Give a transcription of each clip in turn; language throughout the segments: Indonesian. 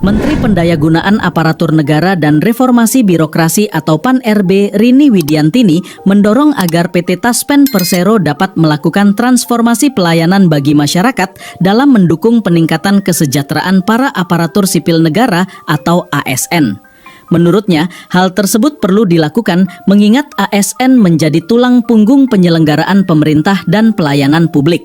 Menteri Pendayagunaan Aparatur Negara dan Reformasi Birokrasi atau PAN-RB Rini Widiantini mendorong agar PT Taspen Persero dapat melakukan transformasi pelayanan bagi masyarakat dalam mendukung peningkatan kesejahteraan para aparatur sipil negara atau ASN. Menurutnya, hal tersebut perlu dilakukan mengingat ASN menjadi tulang punggung penyelenggaraan pemerintah dan pelayanan publik.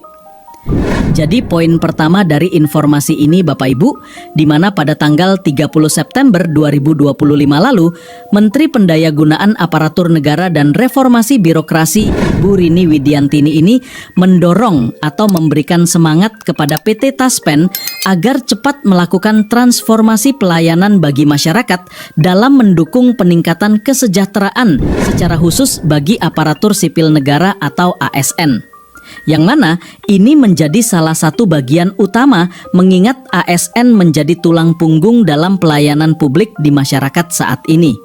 Jadi poin pertama dari informasi ini Bapak Ibu, di mana pada tanggal 30 September 2025 lalu, Menteri Pendayagunaan Aparatur Negara dan Reformasi Birokrasi Ibu Rini Widiantini ini mendorong atau memberikan semangat kepada PT Taspen agar cepat melakukan transformasi pelayanan bagi masyarakat dalam mendukung peningkatan kesejahteraan secara khusus bagi aparatur sipil negara atau ASN. Yang mana ini menjadi salah satu bagian utama mengingat ASN menjadi tulang punggung dalam pelayanan publik di masyarakat saat ini.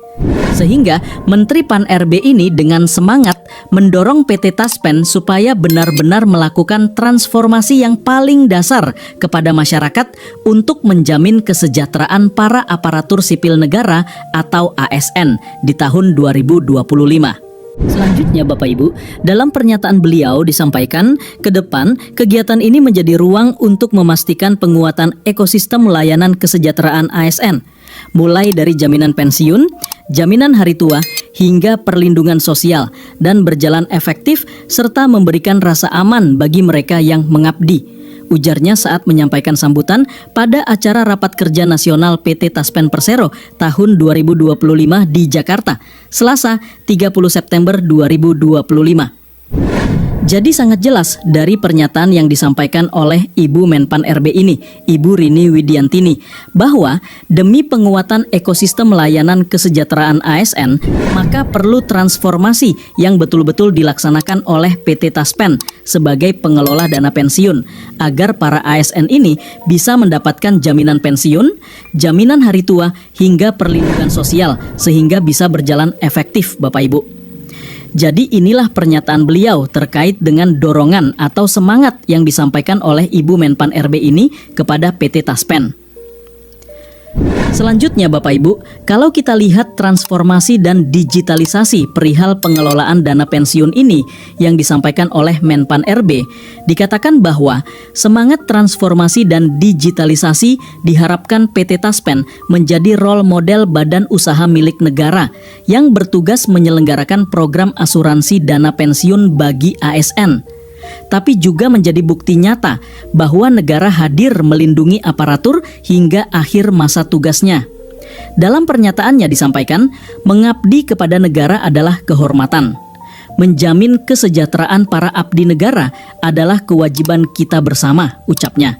Sehingga Menteri PAN-RB ini dengan semangat mendorong PT Taspen supaya benar-benar melakukan transformasi yang paling dasar kepada masyarakat untuk menjamin kesejahteraan para aparatur sipil negara atau ASN di tahun 2025. Selanjutnya Bapak Ibu, dalam pernyataan beliau disampaikan ke depan kegiatan ini menjadi ruang untuk memastikan penguatan ekosistem layanan kesejahteraan ASN, mulai dari jaminan pensiun, jaminan hari tua, hingga perlindungan sosial dan berjalan efektif serta memberikan rasa aman bagi mereka yang mengabdi. Ujarnya saat menyampaikan sambutan pada acara Rapat Kerja Nasional PT Taspen Persero tahun 2025 di Jakarta, Selasa 30 September 2025. Jadi sangat jelas dari pernyataan yang disampaikan oleh Ibu Menpan RB ini, Ibu Rini Widiantini, bahwa demi penguatan ekosistem layanan kesejahteraan ASN, maka perlu transformasi yang betul-betul dilaksanakan oleh PT Taspen sebagai pengelola dana pensiun, agar para ASN ini bisa mendapatkan jaminan pensiun, jaminan hari tua, hingga perlindungan sosial, sehingga bisa berjalan efektif Bapak Ibu. Jadi inilah pernyataan beliau terkait dengan dorongan atau semangat yang disampaikan oleh Ibu Menpan RB ini kepada PT Taspen. Selanjutnya Bapak Ibu, kalau kita lihat transformasi dan digitalisasi perihal pengelolaan dana pensiun ini yang disampaikan oleh Menpan RB, dikatakan bahwa semangat transformasi dan digitalisasi diharapkan PT Taspen menjadi role model badan usaha milik negara yang bertugas menyelenggarakan program asuransi dana pensiun bagi ASN. Tapi juga menjadi bukti nyata bahwa negara hadir melindungi aparatur hingga akhir masa tugasnya. Dalam pernyataannya disampaikan, mengabdi kepada negara adalah kehormatan. Menjamin kesejahteraan para abdi negara adalah kewajiban kita bersama, ucapnya.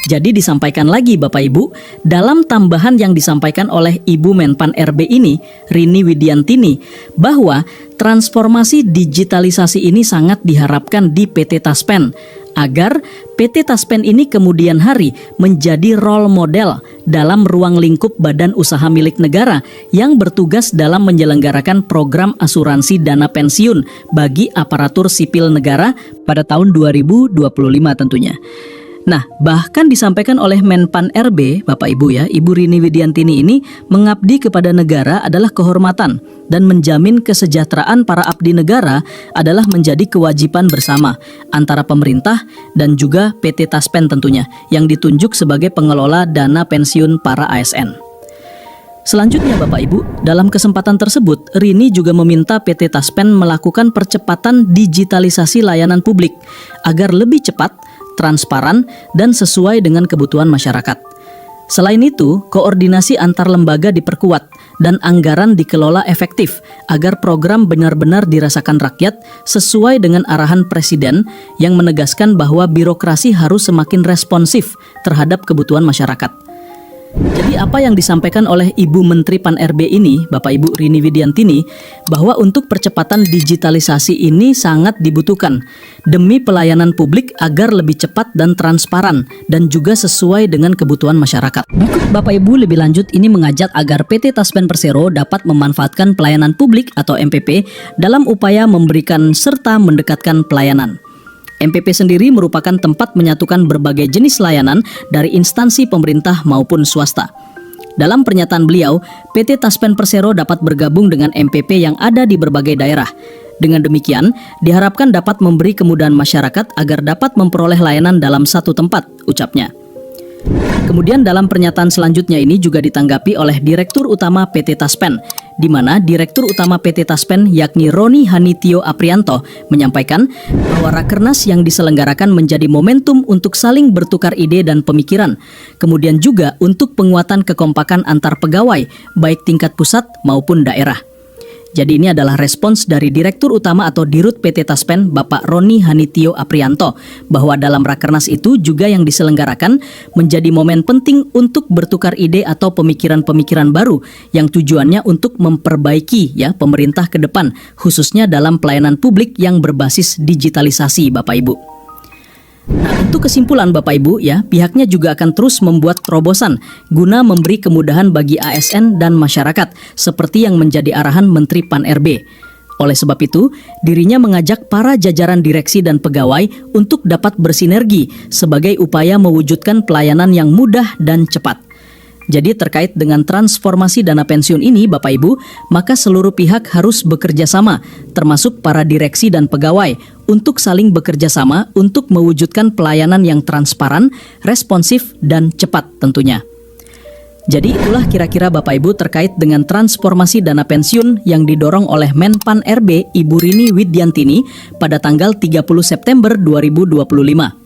Jadi disampaikan lagi Bapak Ibu, dalam tambahan yang disampaikan oleh Ibu Menpan RB ini, Rini Widiantini, bahwa transformasi digitalisasi ini sangat diharapkan di PT Taspen, agar PT Taspen ini kemudian hari menjadi role model dalam ruang lingkup badan usaha milik negara yang bertugas dalam menyelenggarakan program asuransi dana pensiun bagi aparatur sipil negara pada tahun 2025 tentunya. Nah, bahkan disampaikan oleh Menpan RB, Bapak Ibu ya, Ibu Rini Widiantini ini mengabdi kepada negara adalah kehormatan dan menjamin kesejahteraan para abdi negara adalah menjadi kewajiban bersama antara pemerintah dan juga PT Taspen tentunya yang ditunjuk sebagai pengelola dana pensiun para ASN. Selanjutnya Bapak Ibu, dalam kesempatan tersebut, Rini juga meminta PT Taspen melakukan percepatan digitalisasi layanan publik agar lebih cepat, transparan, dan sesuai dengan kebutuhan masyarakat. Selain itu, koordinasi antar lembaga diperkuat dan anggaran dikelola efektif agar program benar-benar dirasakan rakyat sesuai dengan arahan Presiden yang menegaskan bahwa birokrasi harus semakin responsif terhadap kebutuhan masyarakat. Jadi apa yang disampaikan oleh Ibu Menteri PAN-RB ini, Bapak Ibu Rini Widiantini, bahwa untuk percepatan digitalisasi ini sangat dibutuhkan demi pelayanan publik agar lebih cepat dan transparan dan juga sesuai dengan kebutuhan masyarakat. Berikut Bapak Ibu lebih lanjut ini mengajak agar PT Taspen Persero dapat memanfaatkan pelayanan publik atau MPP dalam upaya memberikan serta mendekatkan pelayanan. MPP sendiri merupakan tempat menyatukan berbagai jenis layanan dari instansi pemerintah maupun swasta. Dalam pernyataan beliau, PT Taspen Persero dapat bergabung dengan MPP yang ada di berbagai daerah. Dengan demikian, diharapkan dapat memberi kemudahan masyarakat agar dapat memperoleh layanan dalam satu tempat, ucapnya. Kemudian dalam pernyataan selanjutnya ini juga ditanggapi oleh Direktur Utama PT Taspen, di mana Direktur Utama PT Taspen yakni Roni Hanitio Aprianto menyampaikan bahwa Rakernas yang diselenggarakan menjadi momentum untuk saling bertukar ide dan pemikiran, kemudian juga untuk penguatan kekompakan antar pegawai, baik tingkat pusat maupun daerah. Jadi ini adalah respons dari Direktur Utama atau Dirut PT Taspen, Bapak Roni Hanitio Aprianto, bahwa dalam Rakernas itu juga yang diselenggarakan menjadi momen penting untuk bertukar ide atau pemikiran-pemikiran baru yang tujuannya untuk memperbaiki pemerintah ke depan, khususnya dalam pelayanan publik yang berbasis digitalisasi, Bapak Ibu. Nah, untuk kesimpulan Bapak Ibu pihaknya juga akan terus membuat terobosan guna memberi kemudahan bagi ASN dan masyarakat seperti yang menjadi arahan Menteri Pan-RB. Oleh sebab itu, dirinya mengajak para jajaran direksi dan pegawai untuk dapat bersinergi sebagai upaya mewujudkan pelayanan yang mudah dan cepat. Jadi terkait dengan transformasi dana pensiun ini Bapak Ibu, maka seluruh pihak harus bekerja sama, termasuk para direksi dan pegawai, untuk saling bekerja sama untuk mewujudkan pelayanan yang transparan, responsif, dan cepat tentunya. Jadi itulah kira-kira Bapak Ibu terkait dengan transformasi dana pensiun yang didorong oleh Menpan RB Ibu Rini Widiantini pada tanggal 30 September 2025.